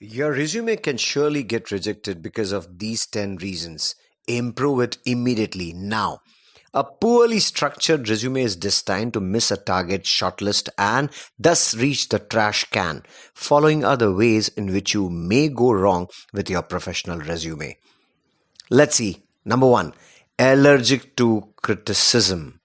Your resume can surely get rejected because of these 10 reasons. Improve it immediately now. A poorly structured resume is destined to miss a target shortlist and thus reach the trash can. Following are the ways in which you may go wrong with your professional resume. Let's see. Number one, allergic to criticism.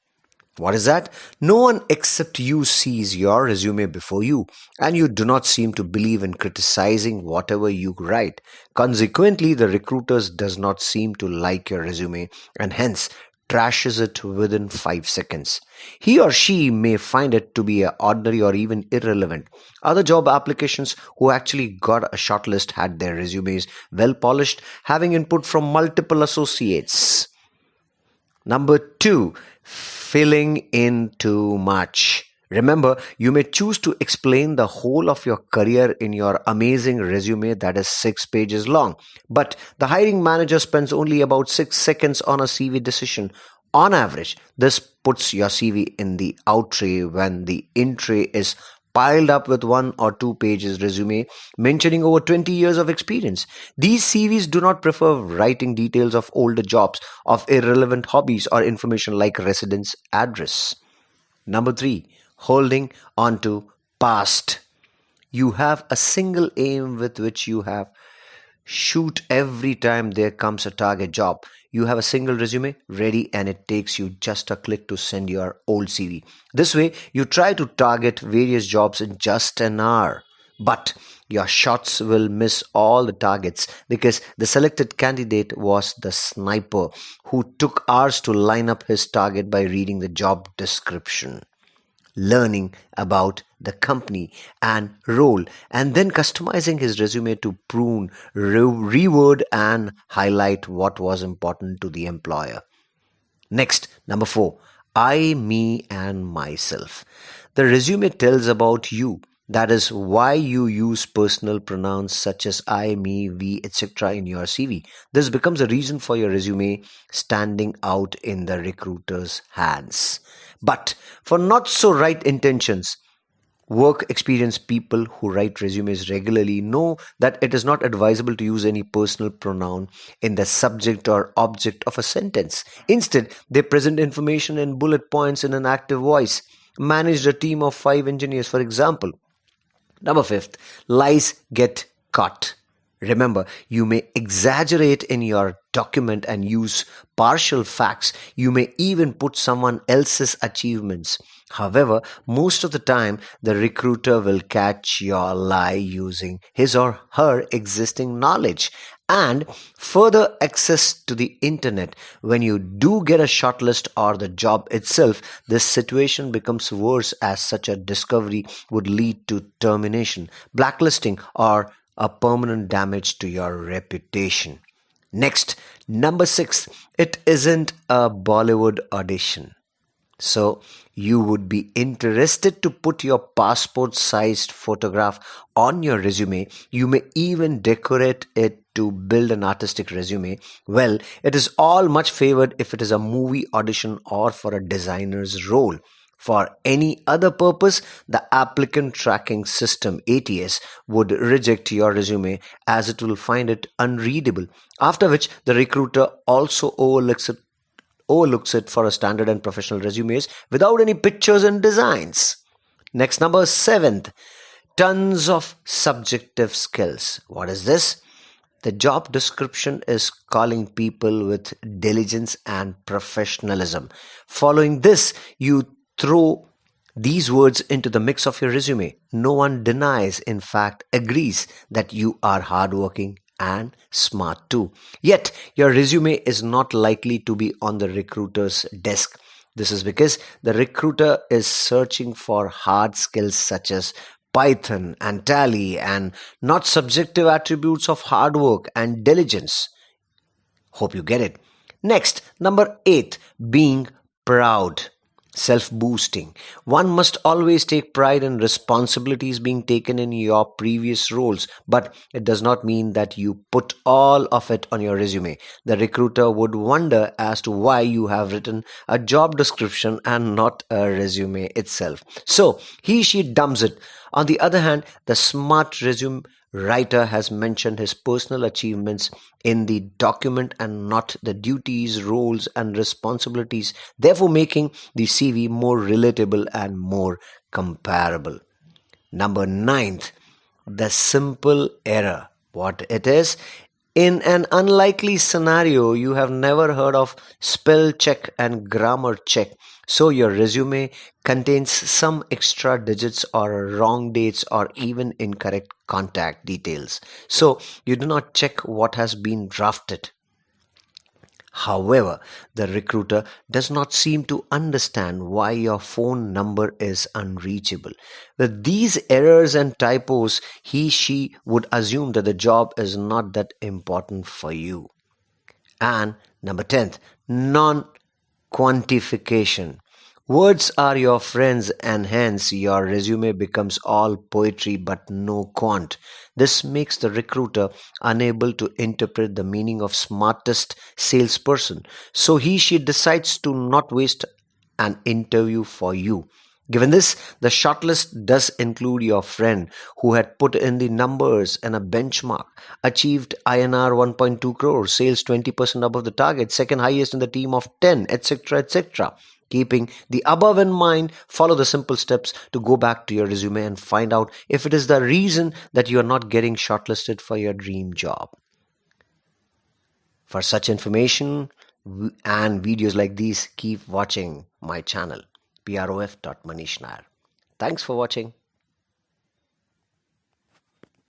What is that? No one except you sees your resume before you, and you do not seem to believe in criticizing whatever you write. Consequently, the recruiters does not seem to like your resume and hence trashes it within 5 seconds. He or she may find it to be ordinary or even irrelevant. Other job applications who actually got a shortlist had their resumes well polished, having input from multiple associates. Number two, filling in too much. Remember, you may choose to explain the whole of your career in your amazing resume that is 6 pages long. But the hiring manager spends only about 6 seconds on a CV decision. On average, this puts your CV in the out tray when the in tray is piled up with 1 or 2 pages resume mentioning over 20 years of experience. These CVs do not prefer writing details of older jobs, of irrelevant hobbies, or information like residence address. Number three, holding on to past. You have a single aim with which you have shoot every time there comes a target job. You have a single resume ready and it takes you just a click to send your old CV. This way, you try to target various jobs in just an hour. But your shots will miss all the targets because the selected candidate was the sniper who took hours to line up his target by reading the job description, learning about the company and role, and then customizing his resume to prune, reword, and highlight what was important to the employer. Next, number four, I, me, and myself. The resume tells about you. That is why you use personal pronouns such as I, me, we, etc. in your CV. This becomes a reason for your resume standing out in the recruiter's hands. But for not so right intentions, work experienced people who write resumes regularly know that it is not advisable to use any personal pronoun in the subject or object of a sentence. Instead, they present information in bullet points in an active voice. Managed a team of 5 engineers, for example. Number fifth, lies get caught. Remember, you may exaggerate in your document and use partial facts. You may even put someone else's achievements. However, most of the time, the recruiter will catch your lie using his or her existing knowledge and further access to the internet. When you do get a shortlist or the job itself, this situation becomes worse as such a discovery would lead to termination, blacklisting, or a permanent damage to your reputation. Next, number six, it isn't a Bollywood audition. So, you would be interested to put your passport sized photograph on your resume. You may even decorate it to build an artistic resume. Well, it is all much favored if it is a movie audition or for a designer's role. For any other purpose, the applicant tracking system ATS would reject your resume as it will find it unreadable, after which the recruiter also overlooks it for a standard and professional resumes without any pictures and designs. Next, number seventh, tons of subjective skills. What is this? The job description is calling people with diligence and professionalism. Following this, you throw these words into the mix of your resume. No one denies, in fact, agrees that you are hardworking and smart too. Yet, your resume is not likely to be on the recruiter's desk. This is because the recruiter is searching for hard skills such as Python and Tally and not subjective attributes of hard work and diligence. Hope you get it. Next, number eight, being proud. Self-boosting. One must always take pride in responsibilities being taken in your previous roles, but it does not mean that you put all of it on your resume. The recruiter would wonder as to why you have written a job description and not a resume itself. So he/she dumps it. On the other hand, the smart writer has mentioned his personal achievements in the document and not the duties, roles, and responsibilities, therefore making the CV more relatable and more comparable. Number ninth, the simple error. What it is? In an unlikely scenario, you have never heard of spell check and grammar check. So your resume contains some extra digits or wrong dates or even incorrect contact details. So you do not check what has been drafted. However, the recruiter does not seem to understand why your phone number is unreachable. With these errors and typos, she would assume that the job is not that important for you. And number 10th, non quantification. Words are your friends, and hence your resume becomes all poetry but no quant. This makes the recruiter unable to interpret the meaning of smartest salesperson. So she decides to not waste an interview for you. Given this, the shortlist does include your friend who had put in the numbers and a benchmark, achieved INR 1.2 crore, sales 20% above the target, second highest in the team of 10, etc., etc. Keeping the above in mind, follow the simple steps to go back to your resume and find out if it is the reason that you are not getting shortlisted for your dream job. For such information and videos like these, keep watching my channel, prof.manish Nair. Thanks for watching.